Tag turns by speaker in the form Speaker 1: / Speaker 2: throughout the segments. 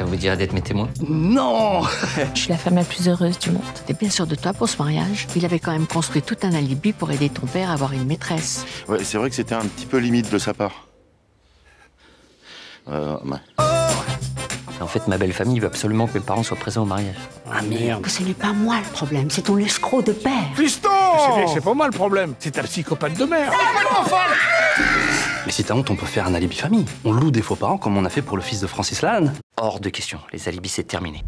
Speaker 1: Ça vous dirait d'être mes témoins?
Speaker 2: Non.
Speaker 3: Je suis la femme la plus heureuse du monde. T'es bien sûr de toi pour ce mariage? Il avait quand même construit tout un alibi pour aider ton père à avoir une maîtresse.
Speaker 4: Ouais, c'est vrai que c'était un petit peu limite de sa part. Ouais.
Speaker 1: En fait, ma belle famille veut absolument que mes parents soient présents au mariage.
Speaker 5: Ah merde.
Speaker 3: Ce n'est pas moi le problème, c'est ton escroc de père.
Speaker 2: Fiston. C'est pas moi le problème. C'est ta psychopathe de merde.
Speaker 6: Mais si t'as honte, on peut faire un alibi famille. On loue des faux parents comme on a fait pour le fils de Francis Lalanne.
Speaker 1: Hors de question. Les alibis, c'est terminé.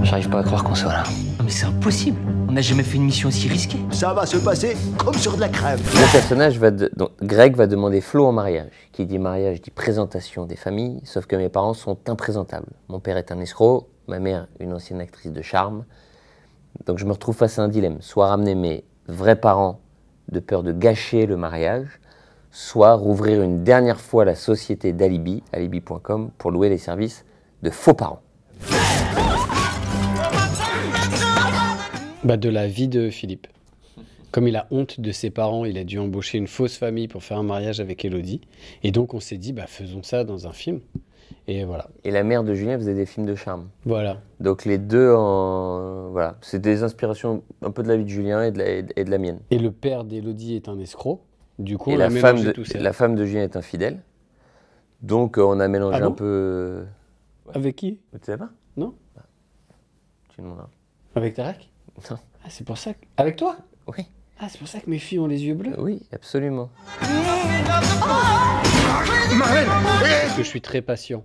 Speaker 1: J'arrive pas à croire qu'on soit là. Non, mais c'est impossible. On n'a jamais fait une mission aussi risquée.
Speaker 7: Ça va se passer comme sur de la crème.
Speaker 8: Le personnage donc Greg va demander Flo en mariage. Qui dit mariage dit présentation des familles, sauf que mes parents sont imprésentables. Mon père est un escroc, ma mère une ancienne actrice de charme. Donc je me retrouve face à un dilemme. Soit ramener mes vrais parents de peur de gâcher le mariage, soit rouvrir une dernière fois la société d'Alibi, alibi.com, pour louer les services de faux parents.
Speaker 5: De la vie de Philippe. Comme il a honte de ses parents, il a dû embaucher une fausse famille pour faire un mariage avec Élodie. Et donc on s'est dit, faisons ça dans un film. Et voilà.
Speaker 8: Et la mère de Julien faisait des films de charme.
Speaker 5: Voilà.
Speaker 8: Donc les deux, voilà, c'est des inspirations un peu de la vie de Julien et de la mienne.
Speaker 5: Et le père d'Élodie est un escroc. Du coup,
Speaker 8: et
Speaker 5: on a mélangé tout ça.
Speaker 8: La femme de Julien est infidèle. Donc on a mélangé un peu...
Speaker 5: Avec qui?
Speaker 8: Tu sais pas?
Speaker 5: Non.
Speaker 8: Tu demanderas.
Speaker 5: Avec Tarek?
Speaker 8: Non.
Speaker 5: Ah, c'est pour ça que... Avec toi?
Speaker 8: Oui.
Speaker 5: Ah, c'est pour ça que mes filles ont les yeux bleus?
Speaker 8: Oui, absolument.
Speaker 5: Parce que je suis très patient.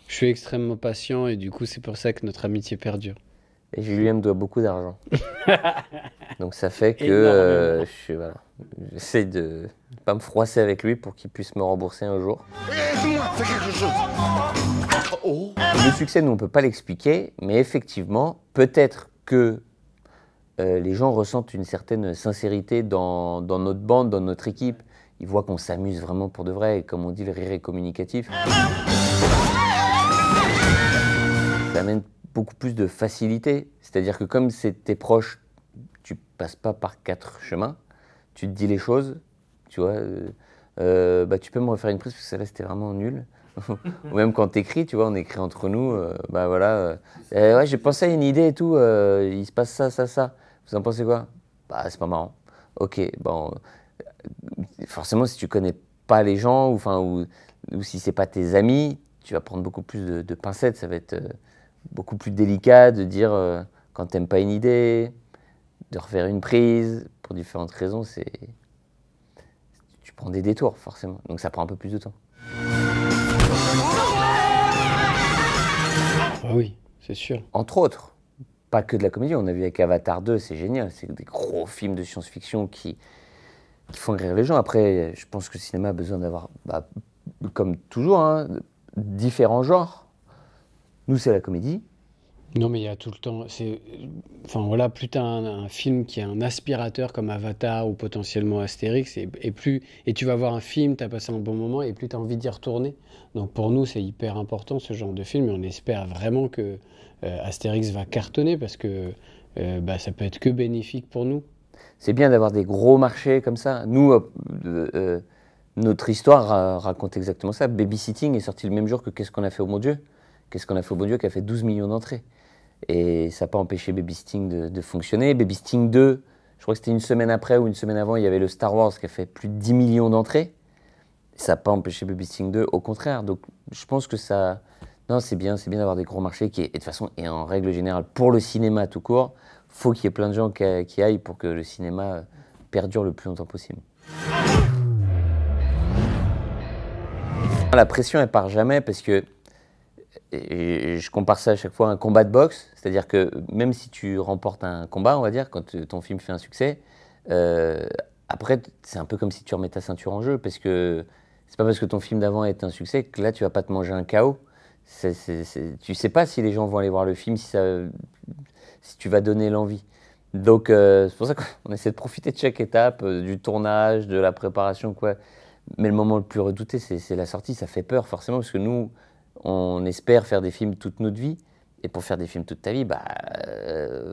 Speaker 5: Je suis extrêmement patient et du coup, c'est pour ça que notre amitié perdure.
Speaker 8: Et Julien me doit beaucoup d'argent. Donc ça fait que j'essaie de ne pas me froisser avec lui pour qu'il puisse me rembourser un jour.
Speaker 4: Aide-moi, fais quelque chose. Oh.
Speaker 8: Le succès, nous, on ne peut pas l'expliquer, mais effectivement, peut-être que les gens ressentent une certaine sincérité dans notre bande, dans notre équipe. Ils voient qu'on s'amuse vraiment pour de vrai, et comme on dit, le rire est communicatif. Ça amène beaucoup plus de facilité. C'est-à-dire que comme c'est tes proches, tu passes pas par 4 chemins, tu te dis les choses, tu vois. Tu peux me refaire une prise parce que celle-là c'était vraiment nul. Ou même quand t'écris, tu vois, on écrit entre nous, ouais, j'ai pensé à une idée et tout, il se passe ça, ça, ça. Vous en pensez quoi? C'est pas marrant. Ok, bon, forcément si tu connais pas les gens, ou si c'est pas tes amis, tu vas prendre beaucoup plus de pincettes, ça va être beaucoup plus délicat de dire quand t'aimes pas une idée, de refaire une prise, pour différentes raisons, tu prends des détours forcément, donc ça prend un peu plus de temps.
Speaker 5: Ah oui, c'est sûr.
Speaker 8: Entre autres, pas que de la comédie, on a vu avec Avatar 2, c'est génial, c'est des gros films de science-fiction qui font rire les gens. Après, je pense que le cinéma a besoin d'avoir, comme toujours, différents genres. Nous, c'est la comédie.
Speaker 5: Non, mais il y a tout le temps... plus t'as un film qui est un aspirateur comme Avatar ou potentiellement Astérix, et tu vas voir un film, t'as passé un bon moment, et plus t'as envie d'y retourner. Donc pour nous, c'est hyper important ce genre de film, et on espère vraiment que Astérix va cartonner, parce que ça peut être que bénéfique pour nous.
Speaker 8: C'est bien d'avoir des gros marchés comme ça. Nous, notre histoire raconte exactement ça. Babysitting est sorti le même jour que Qu'est-ce qu'on a fait au bon Dieu? Qu'est-ce qu'on a fait au bon Dieu qui a fait 12 millions d'entrées. Et ça n'a pas empêché Babysitting de fonctionner. Babysitting 2, je crois que c'était une semaine après ou une semaine avant, il y avait le Star Wars qui a fait plus de 10 millions d'entrées. Ça n'a pas empêché Babysitting 2, au contraire. Donc je pense que ça... Non, c'est bien d'avoir des gros marchés et de toute façon, et en règle générale, pour le cinéma tout court, faut qu'il y ait plein de gens qui aillent pour que le cinéma perdure le plus longtemps possible. La pression, elle part jamais parce que, et je compare ça à chaque fois à un combat de boxe, c'est-à-dire que même si tu remportes un combat, on va dire, quand ton film fait un succès, après, c'est un peu comme si tu remets ta ceinture en jeu, parce que c'est pas parce que ton film d'avant est un succès que là, tu vas pas te manger un KO. Tu sais pas si les gens vont aller voir le film, si tu vas donner l'envie. Donc c'est pour ça qu'on essaie de profiter de chaque étape, du tournage, de la préparation, quoi. Mais le moment le plus redouté, c'est la sortie. Ça fait peur forcément, parce que nous, on espère faire des films toute notre vie. Et pour faire des films toute ta vie,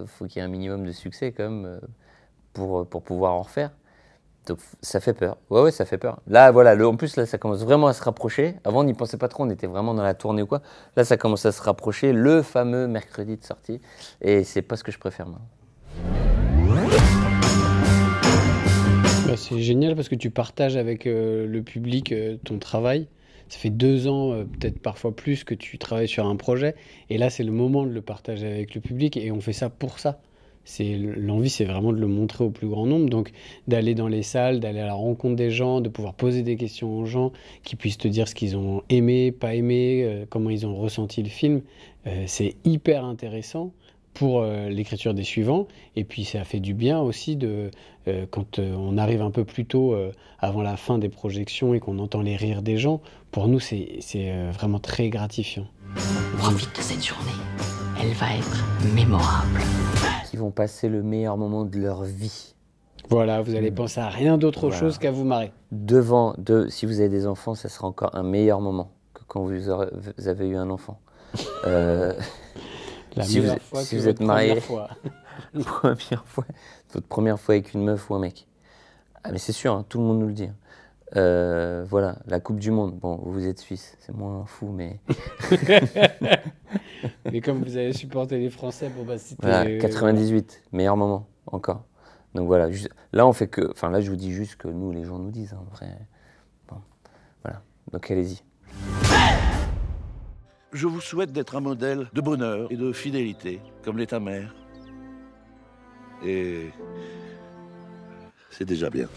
Speaker 8: faut qu'il y ait un minimum de succès quand même pour pouvoir en refaire. Donc ça fait peur. Ouais, ça fait peur. Là, voilà, en plus, là, ça commence vraiment à se rapprocher. Avant, on n'y pensait pas trop, on était vraiment dans la tournée ou quoi. Là, ça commence à se rapprocher, le fameux mercredi de sortie. Et c'est pas ce que je préfère, moi.
Speaker 5: Bah, c'est génial parce que tu partages avec le public ton travail. Ça fait 2 ans, peut-être parfois plus, que tu travailles sur un projet. Et là, c'est le moment de le partager avec le public et on fait ça pour ça. L'envie, c'est vraiment de le montrer au plus grand nombre. Donc, d'aller dans les salles, d'aller à la rencontre des gens, de pouvoir poser des questions aux gens qui puissent te dire ce qu'ils ont aimé, pas aimé, comment ils ont ressenti le film. C'est hyper intéressant pour l'écriture des suivants. Et puis, ça fait du bien aussi quand on arrive un peu plus tôt avant la fin des projections et qu'on entend les rires des gens. Pour nous, c'est vraiment très gratifiant.
Speaker 3: Profite de cette journée. Elle va être mémorable.
Speaker 8: Ils vont passer le meilleur moment de leur vie.
Speaker 5: Voilà, vous allez penser à rien d'autre chose qu'à vous marrer.
Speaker 8: Si vous avez des enfants, ça sera encore un meilleur moment que quand vous avez eu un enfant. Si vous êtes marié, votre première fois avec une meuf ou un mec. Ah mais c'est sûr, hein, tout le monde nous le dit. Voilà, la Coupe du Monde. Bon, vous êtes Suisse, c'est moins fou, mais...
Speaker 5: Mais comme vous avez supporté les Français, bon bah c'était...
Speaker 8: Voilà, 98, meilleur moment, encore. Donc voilà, là on fait que... Enfin là je vous dis juste que nous, les gens nous disent, hein, après... Bon, voilà, donc allez-y.
Speaker 4: Je vous souhaite d'être un modèle de bonheur et de fidélité, comme l'est ta mère. Et c'est déjà bien.